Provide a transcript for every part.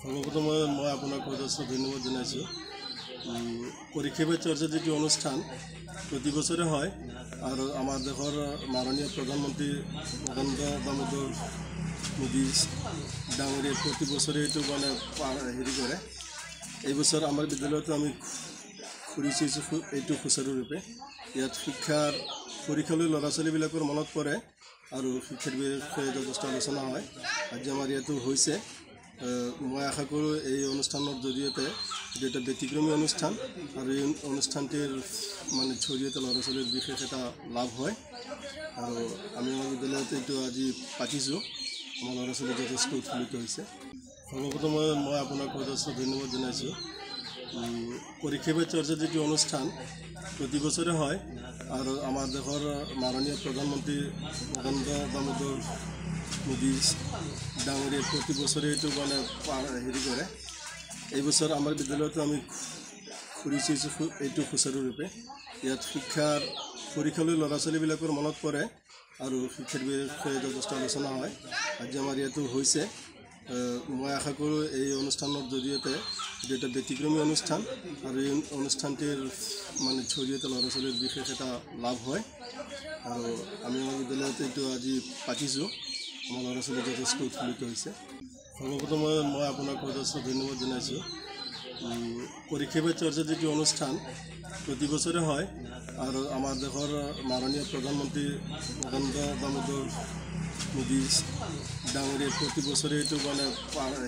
সৰ্বপ্ৰথমে মই আপোনাক যথেষ্ট ধন্যবাদ জানাইছোঁ। পৰীক্ষা পে চৰ্চা যেটো অনুষ্ঠান প্ৰতি বছৰে হয় আৰু আমাৰ দেশৰ মাননীয় প্ৰধানমন্ত্ৰী নৰেন্দ্ৰ দামোদৰ মোদী ডাঙৰীয়ে প্ৰতি বছৰে এইটো মানে হেৰি কৰে। এই বছৰ আমাৰ বিদ্যালয়তো আমি খুলিছোঁ এইটো সুচাৰুৰূপে। ইয়াত শিক্ষাৰ পৰীক্ষালৈ ল'ৰা ছোৱালীবিলাকৰ মনত পৰে আৰু শিক্ষাৰ বিষয়ে যথেষ্ট আলোচনা হয়। আজি আমাৰ ইয়াতো হৈছে। মই আশা কৰোঁ এই অনুষ্ঠানৰ জৰিয়তে এটা ব্যতিক্ৰমী অনুষ্ঠান আৰু এই অনুষ্ঠানটিৰ মানে জৰিয়তে ল'ৰা ছোৱালীৰ বিশেষ এটা লাভ হয় আৰু আমি আমাৰ বিদ্যালয়ত এইটো আজি পাতিছোঁ। আমাৰ ল'ৰা ছোৱালী যথেষ্ট উৎফুল্লিত হৈছে। সৰ্বপ্ৰথমে মই আপোনাক যথেষ্ট ধন্যবাদ জনাইছোঁ। পৰীক্ষা পে চৰ্চা যেটো অনুষ্ঠান প্ৰতি বছৰে হয় আৰু আমাৰ দেশৰ মাননীয় প্ৰধানমন্ত্ৰী নৰেন্দ্ৰ দামোদৰ মোদী ডাঙৰীয়ে প্ৰতি বছৰে এইটো মানে হেৰি কৰে। এই বছৰ আমাৰ বিদ্যালয়তো আমি খুলিছোঁ এইটো সুচাৰুৰূপে। ইয়াত শিক্ষাৰ পৰীক্ষালৈ ল'ৰা ছোৱালীবিলাকৰ মনত পৰে আৰু শিক্ষাৰ বিষয়ে যথেষ্ট আলোচনা হয়। আজি আমাৰ ইয়াতো হৈছে। মই আশা কৰোঁ এই অনুষ্ঠানৰ জৰিয়তে এটা ব্যতিক্ৰমী অনুষ্ঠান আৰু এই অনুষ্ঠানটিৰ মানে জৰিয়তে ল'ৰা ছোৱালীৰ বিশেষ এটা লাভ হয় আৰু আমি আমাৰ বিদ্যালয়ত এইটো আজি পাতিছোঁ। আমাৰ ল'ৰা ছোৱালী যথেষ্ট উৎফুল্লিত হৈছে। সৰ্বপ্ৰথমে মই আপোনাক যথেষ্ট ধন্যবাদ জনাইছোঁ। পৰীক্ষা পে চৰ্চা যেটো অনুষ্ঠান প্ৰতি বছৰে হয় আৰু আমাৰ দেশৰ মাননীয় প্ৰধানমন্ত্ৰী নৰেন্দ্ৰ দামোদৰ মোদী ডাঙৰীয়ে প্ৰতি বছৰে এইটো মানে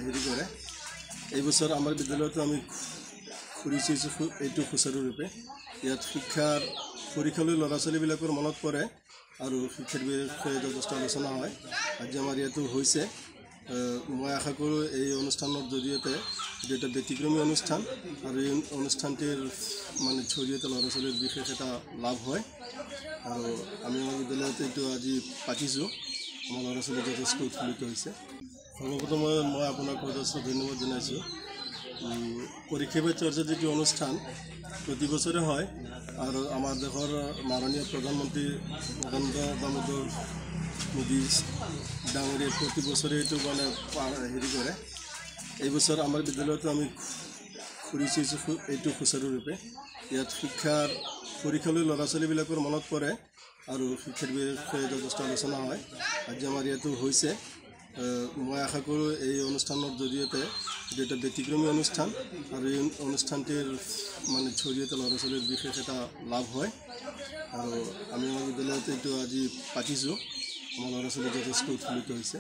হেৰি কৰে। এই বছৰ আমাৰ বিদ্যালয়তো আমি খুলিছোঁ এইটো সুচাৰুৰূপে। ইয়াত শিক্ষাৰ পৰীক্ষালৈ ল'ৰা ছোৱালীবিলাকৰ মনত পৰে আৰু শিক্ষাৰ বিষয়ে যথেষ্ট আলোচনা হয়। আজি আমাৰ ইয়াতো হৈছে। মই আশা কৰোঁ এই অনুষ্ঠানৰ জৰিয়তে এটা ব্যতিক্ৰমী অনুষ্ঠান আৰু এই অনুষ্ঠানটিৰ মানে জৰিয়তে ল'ৰা ছোৱালীৰ বিশেষ এটা লাভ হয় আৰু আমি আমাৰ বিদ্যালয়ত এইটো আজি পাতিছোঁ। আমাৰ ল'ৰা ছোৱালী যথেষ্ট উৎফুল্লিত হৈছে। সৰ্বপ্ৰথমে মই আপোনাক যথেষ্ট ধন্যবাদ জনাইছোঁ। পৰীক্ষা পে চৰ্চা যেটো অনুষ্ঠান প্ৰতি বছৰে হয় আৰু আমাৰ দেশৰ মাননীয় প্ৰধানমন্ত্ৰী নৰেন্দ্ৰ দামোদৰ মোদী ডাঙৰীয়ে প্ৰতি বছৰে এইটো মানে হেৰি কৰে। এই বছৰ আমাৰ বিদ্যালয়তো আমি খুলিছোঁ এইটো সুচাৰুৰূপে। ইয়াত শিক্ষাৰ পৰীক্ষালৈ ল'ৰা ছোৱালীবিলাকৰ মনত পৰে আৰু শিক্ষাৰ বিষয়ে যথেষ্ট আলোচনা হয়। আজি আমাৰ ইয়াতো হৈছে। মই আশা কৰোঁ এই অনুষ্ঠানৰ জৰিয়তে এটা ব্যতিক্ৰমী অনুষ্ঠান আৰু এই অনুষ্ঠানটিৰ মানে জৰিয়তে ল'ৰা ছোৱালীৰ বিশেষ এটা লাভ হয় আৰু আমি আমাৰ বিদ্যালয়ত এইটো আজি পাতিছোঁ। আমাৰ ল'ৰা ছোৱালী যথেষ্ট উৎফুল্লিত হৈছে।